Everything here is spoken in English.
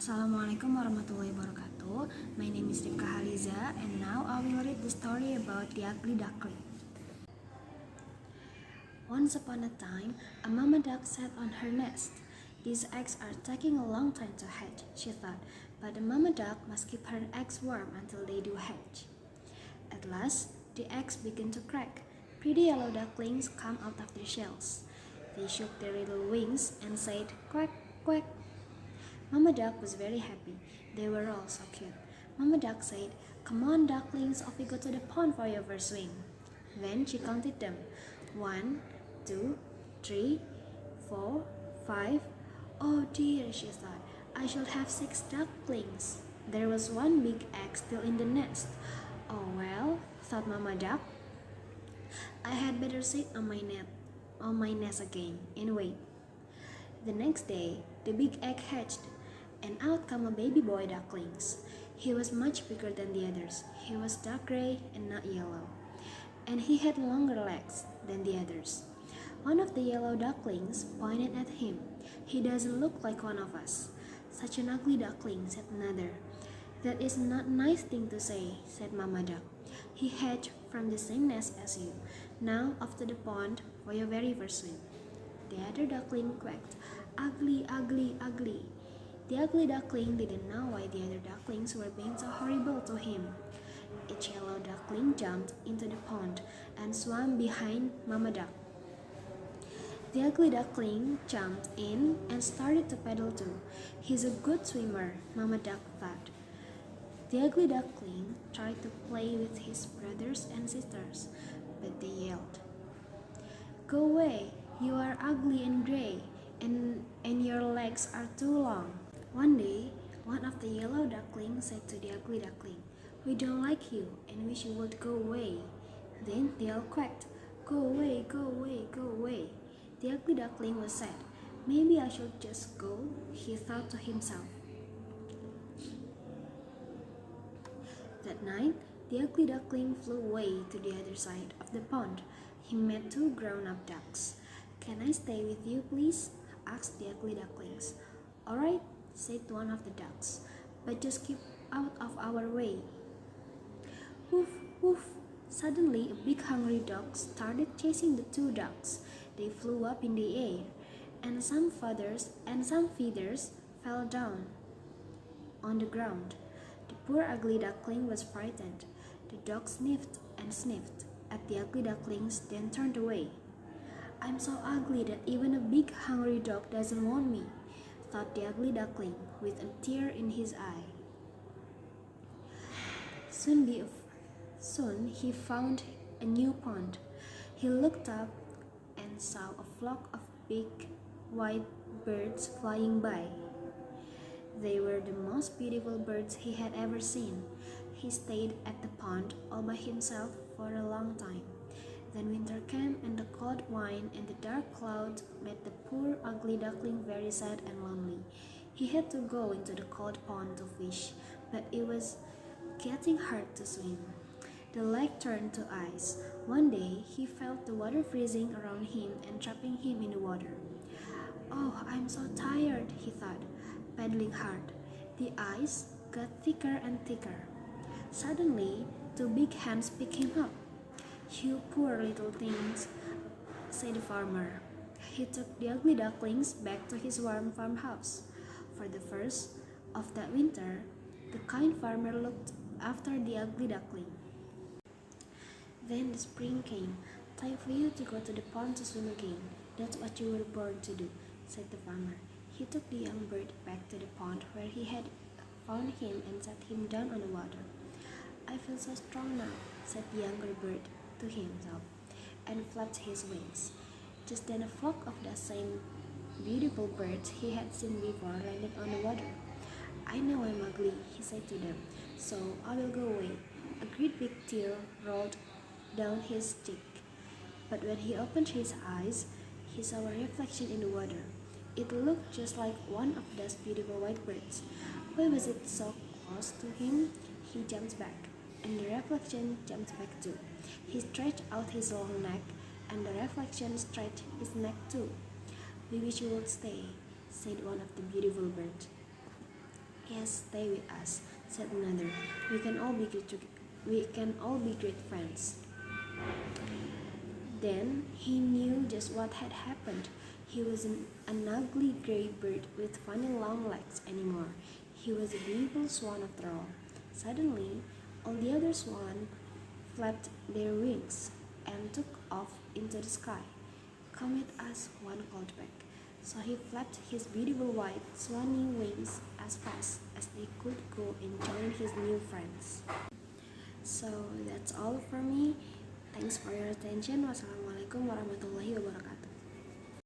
Assalamualaikum warahmatullahi wabarakatuh. My name is Haliza, and now I will read the story about the ugly duckling. Once upon a time, a mama duck sat on her nest. These eggs are taking a long time to hatch, she thought, but the mama duck must keep her eggs warm until they do hatch. At last, the eggs begin to crack. Pretty yellow ducklings come out of their shells. They shook their little wings and said, "Quack, quack." Mama Duck was very happy. They were all so cute. Mama Duck said, "Come on, ducklings, off we go to the pond for your first swim." Then she counted them. 1, 2, 3, 4, 5. Oh dear, she thought, I shall have 6 ducklings. There was one big egg still in the nest. Oh well, thought Mama Duck, I had better sit on my nest again and wait. The next day, the big egg hatched, and out came a baby boy ducklings. He was much bigger than the others. He was dark gray and not yellow, and he had longer legs than the others. One of the yellow ducklings pointed at him. "He doesn't look like one of us." "Such an ugly duckling," said another. "That is not a nice thing to say," said Mama Duck. "He hatched from the same nest as you. Now off to the pond for your very first swim." The other duckling quacked, "Ugly, ugly, ugly." The ugly duckling didn't know why the other ducklings were being so horrible to him. Each yellow duckling jumped into the pond and swam behind Mama Duck. The ugly duckling jumped in and started to paddle too. "He's a good swimmer," Mama Duck thought. The ugly duckling tried to play with his brothers and sisters, but they yelled, "Go away, you are ugly and gray, and your legs are too long." One day, one of the yellow ducklings said to the ugly duckling, "We don't like you and wish you would go away." Then they all quacked, "Go away, go away, go away." The ugly duckling was sad. "Maybe I should just go," he thought to himself. That night, the ugly duckling flew away to the other side of the pond. He met 2 grown-up ducks. "Can I stay with you, please?" asked the ugly ducklings. "All right," said one of the ducks, "but just keep out of our way." Woof, woof. Suddenly, a big hungry dog started chasing the 2 ducks. They flew up in the air, and some feathers fell down on the ground. The poor ugly duckling was frightened. The dog sniffed and sniffed at the ugly ducklings, then turned away. "I'm so ugly that even a big hungry dog doesn't want me," thought the ugly duckling with a tear in his eye. Soon he found a new pond. He looked up and saw a flock of big white birds flying by. They were the most beautiful birds he had ever seen. He stayed at the pond all by himself for a long time. Then winter came, and the cold wind and the dark clouds made the poor ugly duckling very sad and lonely. He had to go into the cold pond to fish, but it was getting hard to swim. The lake turned to ice. One day, he felt the water freezing around him and trapping him in the water. "Oh, I'm so tired," he thought, paddling hard. The ice got thicker and thicker. Suddenly, 2 big hands picked him up. "You poor little things," said the farmer. He took the ugly ducklings back to his warm farmhouse. For the first of that winter, the kind farmer looked after the ugly duckling. Then the spring came. "Time for you to go to the pond to swim again. That's what you were born to do," said the farmer. He took the young bird back to the pond where he had found him and set him down on the water. "I feel so strong now," said the younger bird to himself, and flapped his wings. Just then a flock of the same beautiful birds he had seen before landed on the water. "I know I'm ugly," he said to them, "so I will go away." A great big tear rolled down his cheek, but when he opened his eyes, he saw a reflection in the water. It looked just like one of those beautiful white birds. Why was it so close to him? He jumped back, and the reflection jumped back too. He stretched out his long neck, and the reflection stretched his neck too. "We wish you would stay," said one of the beautiful birds. Yes, stay with us, said another. We can all be great friends. Then he knew just what had happened. He wasn't an ugly grey bird with funny long legs anymore. He was a beautiful swan after all. Suddenly, all the other swans flapped their wings and took off into the sky. Come with us, one called back. So he flapped his beautiful white swanny wings as fast as they could go and join his new friends. So that's all from me. Thanks for your attention. Wassalamualaikum warahmatullahi wabarakatuh.